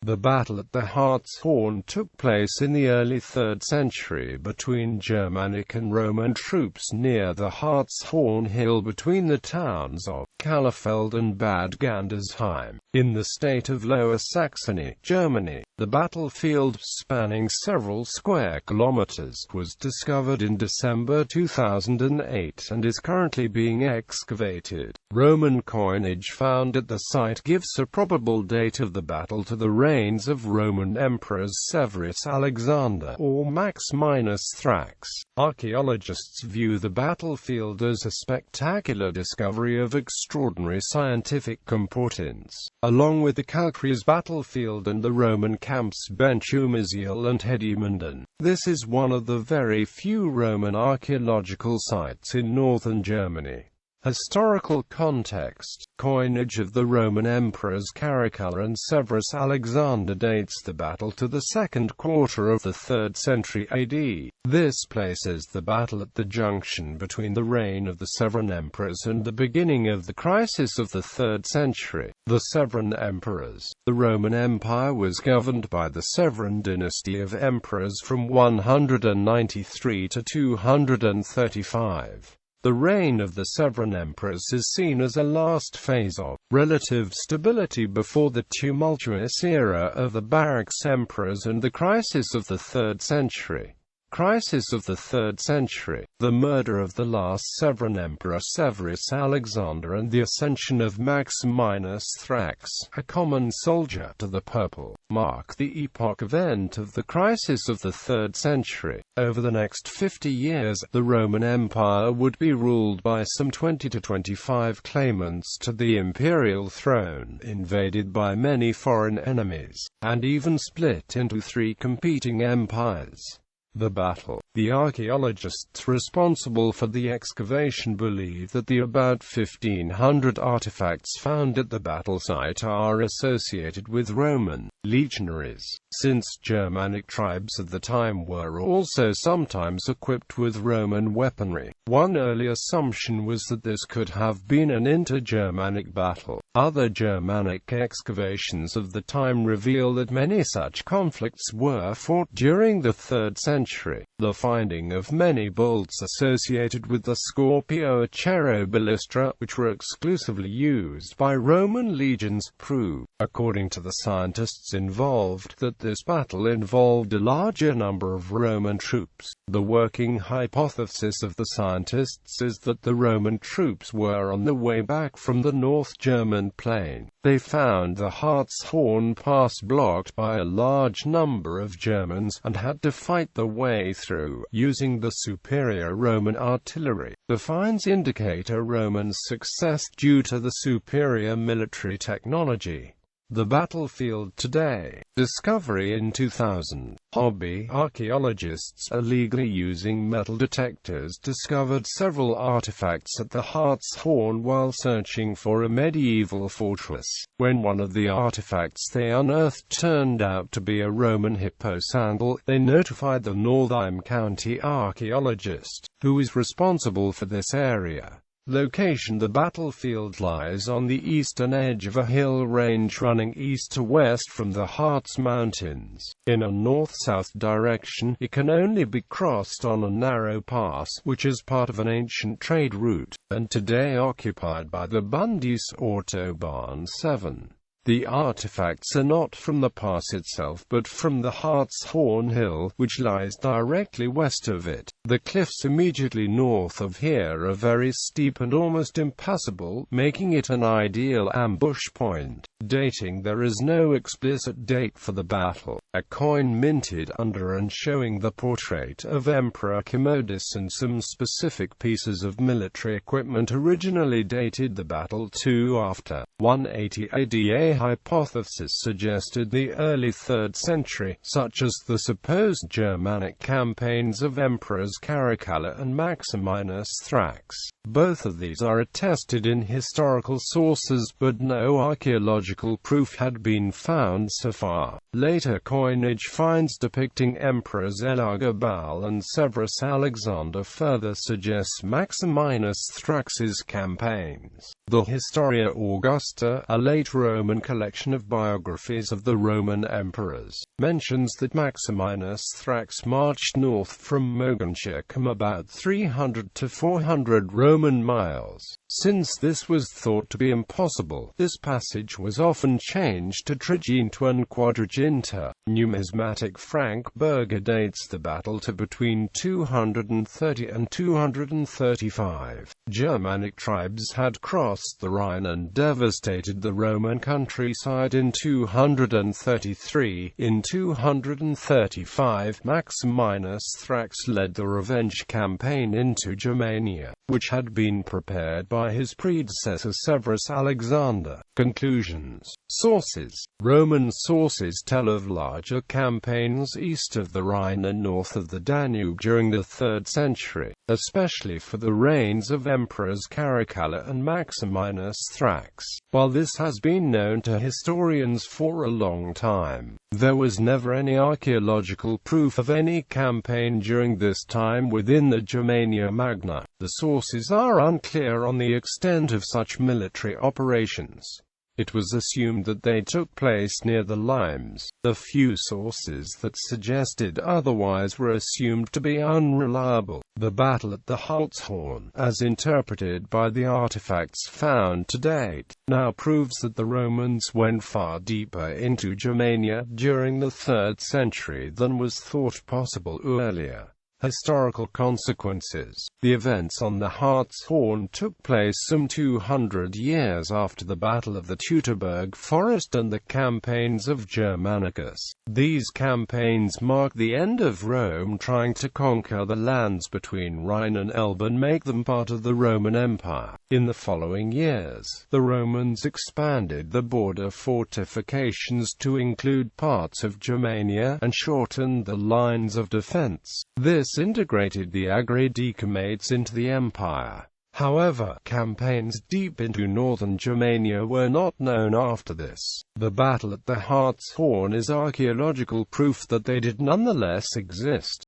The battle at the Harzhorn took place in the early 3rd century between Germanic and Roman troops near the Harzhorn hill between the towns of Kalefeld and Bad Gandersheim, in the state of Lower Saxony, Germany. The battlefield, spanning several square kilometers, was discovered in December 2008 and is currently being excavated. Roman coinage found at the site gives a probable date of the battle to the reigns of Roman emperors Severus Alexander or Maximinus Thrax. Archaeologists view the battlefield as a spectacular discovery of extraordinary scientific importance. Along with the Calcareous battlefield and the Roman camps Benchumisiel and Hedemünden, this is one of the very few Roman archaeological sites in northern Germany. Historical context. Coinage of the Roman emperors Caracalla and Severus Alexander dates the battle to the second quarter of the 3rd century AD. This places the battle at the junction between the reign of the Severan emperors and the beginning of the crisis of the 3rd century. The Severan emperors. The Roman Empire was governed by the Severan dynasty of emperors from 193 to 235. The reign of the Severan emperors is seen as a last phase of relative stability before the tumultuous era of the Barracks emperors and the crisis of the 3rd century. Crisis of the 3rd century. The murder of the last Severan emperor Severus Alexander and the ascension of Maximinus Thrax, a common soldier, to the purple, mark the epoch event of the crisis of the 3rd century. Over the next 50 years, the Roman Empire would be ruled by some 20 to 25 claimants to the imperial throne, invaded by many foreign enemies, and even split into 3 competing empires. The battle. The archaeologists responsible for the excavation believe that the about 1,500 artifacts found at the battle site are associated with Roman legionaries, since Germanic tribes of the time were also sometimes equipped with Roman weaponry. One early assumption was that this could have been an inter-Germanic battle. Other Germanic excavations of the time reveal that many such conflicts were fought during the 3rd century. The finding of many bolts associated with the Scorpio Acero ballistra, which were exclusively used by Roman legions, prove, according to the scientists involved, that this battle involved a larger number of Roman troops. The working hypothesis of the scientists is that the Roman troops were on the way back from the North German plain. They found the Harzhorn pass blocked by a large number of Germans, and had to fight their way through, using the superior Roman artillery. The finds indicate a Roman success due to the superior military technology. The battlefield today. Discovery in 2000. Hobby archaeologists illegally using metal detectors discovered several artifacts at the Harzhorn while searching for a medieval fortress. When one of the artifacts they unearthed turned out to be a Roman hippo sandal, they notified the Northeim County archaeologist, who is responsible for this area. Location. The battlefield lies on the eastern edge of a hill range running east to west from the Harz Mountains. In a north-south direction, it can only be crossed on a narrow pass, which is part of an ancient trade route, and today occupied by the Bundes Autobahn 7. The artifacts are not from the pass itself but from the Harzhorn hill, which lies directly west of it. The cliffs immediately north of here are very steep and almost impassable, making it an ideal ambush point. Dating. There is no explicit date for the battle. A coin minted under and showing the portrait of Emperor Commodus and some specific pieces of military equipment originally dated the battle to after 180 AD. A hypothesis suggested the early 3rd century, such as the supposed Germanic campaigns of emperors Caracalla and Maximinus Thrax. Both of these are attested in historical sources, but no archaeological proof had been found so far. Later coinage finds depicting emperors Elagabal and Severus Alexander further suggests Maximinus Thrax's campaigns. The Historia Augusta, a late Roman known collection of biographies of the Roman emperors, mentions that Maximinus Thrax marched north from Mogontiacum about 300 to 400 Roman miles. Since this was thought to be impossible, this passage was often changed to Triginta and Quadraginta. Numismatic Frank Berger dates the battle to between 230 and 235. Germanic tribes had crossed the Rhine and devastated the Roman countryside in 233. In 235, Maximinus Thrax led the revenge campaign into Germania, which had been prepared by his predecessor Severus Alexander. Conclusions. Sources. Roman sources tell of larger campaigns east of the Rhine and north of the Danube during the 3rd century, especially for the reigns of Emperors Caracalla and Maximinus Thrax. While this has been known to historians for a long time, there was never any archaeological proof of any campaign during this time within the Germania Magna. The sources are unclear on the extent of such military operations. It was assumed that they took place near the Limes. The few sources that suggested otherwise were assumed to be unreliable. The battle at the Harzhorn, as interpreted by the artifacts found to date, now proves that the Romans went far deeper into Germania during the 3rd century than was thought possible earlier. Historical consequences. The events on the Harzhorn took place some 200 years after the Battle of the Teutoburg Forest and the campaigns of Germanicus. These campaigns marked the end of Rome trying to conquer the lands between Rhine and Elbe and make them part of the Roman Empire. In the following years, the Romans expanded the border fortifications to include parts of Germania and shortened the lines of defense. This integrated the Agridecumates into the empire. However, campaigns deep into northern Germania were not known after this. The battle at the Harzhorn is archaeological proof that they did nonetheless exist.